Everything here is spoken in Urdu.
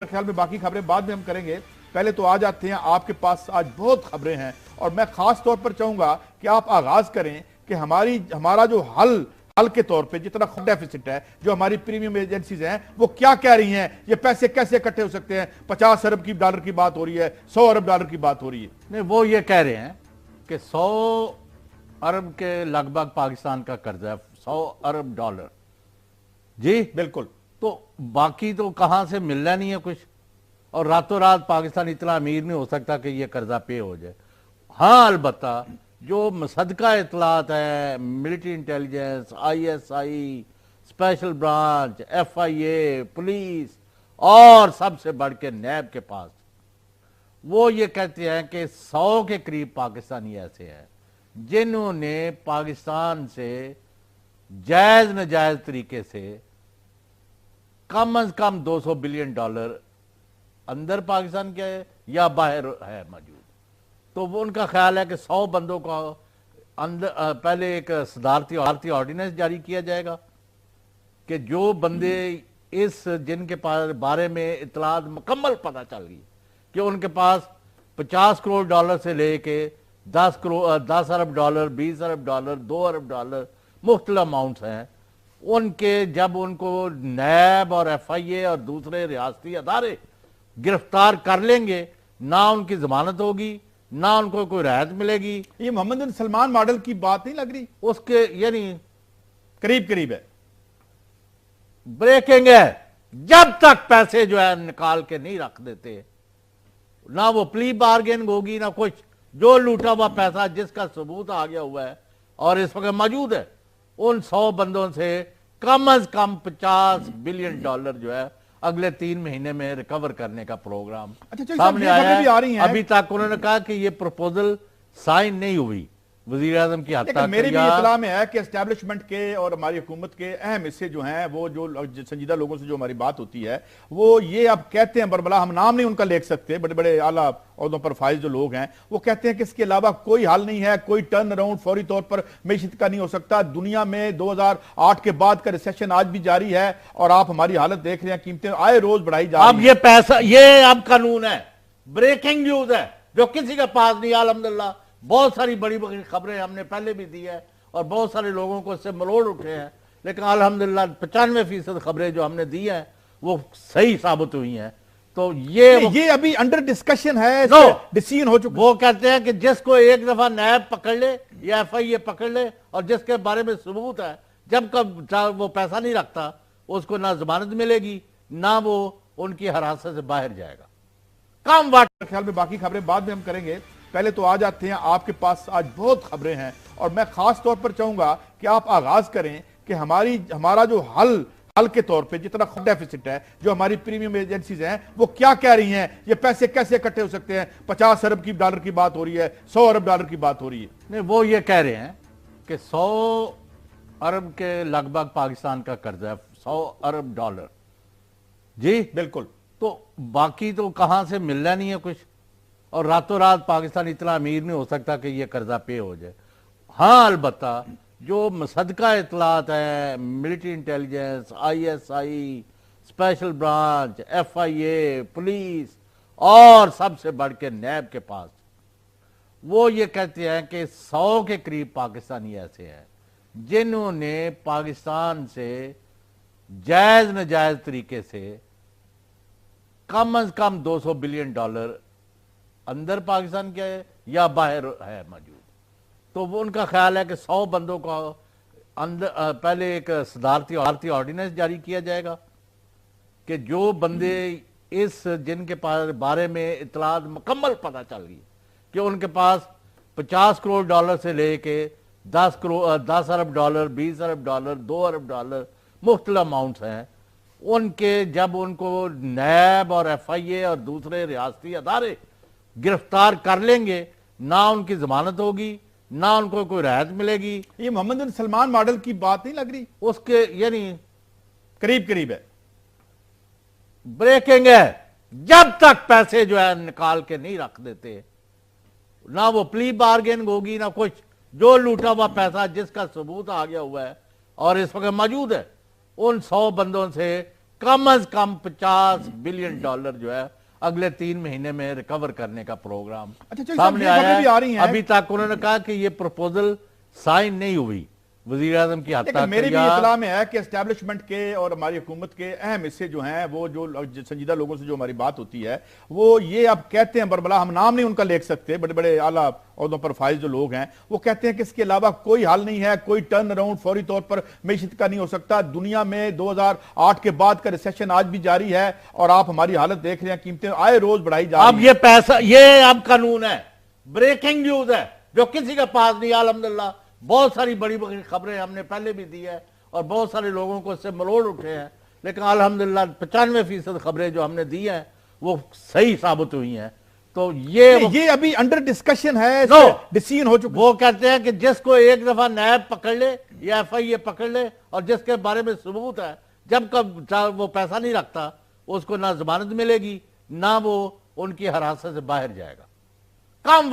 خیال میں باقی خبریں بعد میں ہم کریں گے. پہلے تو آ جاتے ہیں, آپ کے پاس آج بہت خبریں ہیں اور میں خاص طور پر چاہوں گا کہ آپ آغاز کریں کہ ہمارا جو حل کے طور پہ جتنا ڈیفیسٹ ہے, جو ہماری پریمیم ایجنسیز ہیں وہ کیا کہہ رہی ہیں, یہ پیسے کیسے اکٹھے ہو سکتے ہیں. 50 ارب ڈالر کی بات ہو رہی ہے, 100 ارب ڈالر کی بات ہو رہی ہے. نہیں, وہ یہ کہہ رہے ہیں کہ 100 ارب کے لگ بھگ پاکستان کا قرضہ ہے, 100 ارب ڈالر. جی بالکل. تو باقی تو کہاں سے ملنا نہیں ہے کچھ, اور راتوں رات پاکستان اتنا امیر نہیں ہو سکتا کہ یہ قرضہ پے ہو جائے. ہاں البتہ جو مصدقہ اطلاعات ہیں, military intelligence, ISI, special branch, FIA, police اور سب سے بڑھ کے نیب کے پاس, وہ یہ کہتے ہیں کہ 100 کے قریب پاکستانی ایسے ہیں جنہوں نے پاکستان سے جائز ناجائز طریقے سے کم از کم $200 بلین اندر پاکستان کے ہے یا باہر ہے موجود. تو وہ ان کا خیال ہے کہ 100 بندوں کو پہلے ایک صدارتی آرڈیننس جاری کیا جائے گا کہ جو بندے جن کے بارے میں اطلاعات مکمل پتہ چل گئی کہ ان کے پاس $50 کروڑ سے لے کے 10 ارب ڈالر, 20 ارب ڈالر, 2 ارب ڈالر مختلف اماؤنٹس ہیں, ان کے جب ان کو نیب اور FIA اور دوسرے ریاستی ادارے گرفتار کر لیں گے, نہ ان کی ضمانت ہوگی, نہ ان کو کوئی رعایت ملے گی. یہ محمد بن سلمان ماڈل کی بات نہیں لگ رہی؟ اس کے یعنی قریب ہے. بریکنگ ہے, جب تک پیسے جو ہے نکال کے نہیں رکھ دیتے, نہ وہ پلی بارگیننگ ہوگی نہ کچھ. جو لوٹا ہوا پیسہ جس کا ثبوت آ گیا ہوا ہے اور اس وقت موجود ہے, ان 100 بندوں سے کم از کم $50 بلین جو ہے اگلے 3 مہینے میں ریکور کرنے کا پروگرام سامنے آیا ہے. ابھی تک انہوں نے کہا کہ یہ پروپوزل سائن نہیں ہوئی وزیر اعظم کی حد تک. میرے بھی اطلاع میں ہے کہ اسٹیبلشمنٹ کے اور ہماری حکومت کے اہم حصے جو ہیں, وہ جو سنجیدہ لوگوں سے جو ہماری بات ہوتی ہے, وہ یہ اب کہتے ہیں, بربلا ہم نام نہیں ان کا لکھ سکتے, بڑے بڑے اعلیٰ عہدوں پر فائز جو لوگ ہیں, وہ کہتے ہیں کہ اس کے علاوہ کوئی حل نہیں ہے, کوئی ٹرن اراؤنڈ فوری طور پر معیشت کا نہیں ہو سکتا. دنیا میں 2008 کے بعد کا ریسیشن آج بھی جاری ہے اور آپ ہماری حالت دیکھ رہے ہیں, قیمتیں آئے روز بڑھائی جا رہی ہیں. اب یہ پیسہ, یہ اب قانون ہے, بریکنگ نیوز ہے جو کسی کے پاس نہیں. الحمدللہ بہت ساری بڑی بڑی خبریں ہم نے پہلے بھی دی ہے اور بہت سارے لوگوں کو اس سے مروڑ اٹھے ہیں, لیکن الحمدللہ 95% خبریں جو ہم نے دی ہیں وہ صحیح ثابت ہوئی ہیں. تو یہ ابھی انڈر ڈسکشن ہے, ڈیسیژن ہو چکا. وہ کہتے ہیں کہ جس کو ایک دفعہ نیب پکڑ لے یا FIA پکڑ لے اور جس کے بارے میں ثبوت ہے, جب وہ پیسہ نہیں رکھتا, اس کو نہ ضمانت ملے گی نہ وہ ان کی حراست سے باہر جائے گا. کام واٹ خیال میں باقی خبریں بعد میں ہم کریں گے. پہلے تو آ جاتے ہیں, آپ کے پاس آج بہت خبریں ہیں اور میں خاص طور پر چاہوں گا کہ آپ آغاز کریں کہ ہمارا جو حل کے طور پہ جتنا ڈیفیسٹ ہے, جو ہماری پریمیم ایجنسیز ہیں وہ کیا کہہ رہی ہیں, یہ پیسے کیسے اکٹھے ہو سکتے ہیں. 50 ارب ڈالر کی بات ہو رہی ہے, 100 ارب ڈالر کی بات ہو رہی ہے. نہیں, وہ یہ کہہ رہے ہیں کہ 100 ارب کے لگ بھگ پاکستان کا قرضہ ہے, 100 ارب ڈالر. جی بالکل. تو باقی تو کہاں سے ملنا نہیں ہے کچھ, اور راتوں رات پاکستان اتنا امیر نہیں ہو سکتا کہ یہ قرضہ پے ہو جائے. ہاں البتہ جو مصدقہ اطلاعات ہیں, military intelligence, ISI, special branch, FIA, police اور سب سے بڑھ کے نیب کے پاس, وہ یہ کہتے ہیں کہ 100 کے قریب پاکستانی ایسے ہیں جنہوں نے پاکستان سے جائز ناجائز طریقے سے کم از کم $200 بلین اندر پاکستان کے ہے یا باہر ہے موجود. تو وہ ان کا خیال ہے کہ 100 بندوں کو پہلے ایک صدارتی آرڈیننس جاری کیا جائے گا کہ جو بندے جن کے بارے میں اطلاعات مکمل پتہ چل گئی کہ ان کے پاس $50 کروڑ سے لے کے 10 ارب ڈالر, 20 ارب ڈالر, 2 ارب ڈالر مختلف اماؤنٹس ہیں, ان کے جب ان کو نیب اور FIA اور دوسرے ریاستی ادارے گرفتار کر لیں گے, نہ ان کی ضمانت ہوگی نہ ان کو کوئی رعایت ملے گی. یہ محمد بن سلمان ماڈل کی بات نہیں لگ رہی؟ اس کے یعنی قریب ہے. بریکنگ ہے, جب تک پیسے جو ہے نکال کے نہیں رکھ دیتے, نہ وہ پلی بارگیننگ ہوگی نہ کچھ. جو لوٹا ہوا پیسہ جس کا ثبوت آ گیا ہوا ہے اور اس وقت موجود ہے, ان 100 بندوں سے کم از کم $50 بلین جو ہے اگلے 3 مہینے میں ریکور کرنے کا پروگرام سامنے آیا ہے. ابھی تک انہوں نے کہا کہ یہ پروپوزل سائن نہیں ہوئی وزیر اعظم کی حد تک. میرے بھی اطلاع میں ہے کہ اسٹیبلشمنٹ کے اور ہماری حکومت کے اہم حصے جو ہیں وہ جو سنجیدہ لوگوں سے جو ہماری بات ہوتی ہے وہ یہ اب کہتے ہیں بربلا ہم نام نہیں ان کا لکھ سکتے, بڑے بڑے اعلیٰ عہدوں پر فائز جو لوگ ہیں وہ کہتے ہیں کہ اس کے علاوہ کوئی حل نہیں ہے, کوئی ٹرن اراؤنڈ فوری طور پر معیشت کا نہیں ہو سکتا. دنیا میں 2008 کے بعد کا ریسیشن آج بھی جاری ہے اور آپ ہماری حالت دیکھ رہے ہیں, قیمتیں آئے روز بڑھائی جا رہی ہیں. اب یہ پیسہ, یہ اب قانون ہے, بریکنگ نیوز ہے جو کسی کے پاس نہیں. الحمدللہ بہت ساری بڑی بڑی خبریں ہم نے پہلے بھی دی ہے اور بہت سارے لوگوں کو اس سے مروڑ اٹھے ہیں, لیکن الحمدللہ 95% خبریں جو ہم نے دی ہیں وہ صحیح ثابت ہوئی ہیں. تو یہ ابھی انڈر ڈسکشن ہے, ڈیسیژن ہو چکا. وہ کہتے ہیں کہ جس کو ایک دفعہ نیب پکڑ لے یا FIA پکڑ لے اور جس کے بارے میں ثبوت ہے, جب وہ پیسہ نہیں رکھتا اس کو نہ ضمانت ملے گی نہ وہ ان کی حراست سے باہر جائے گا. کم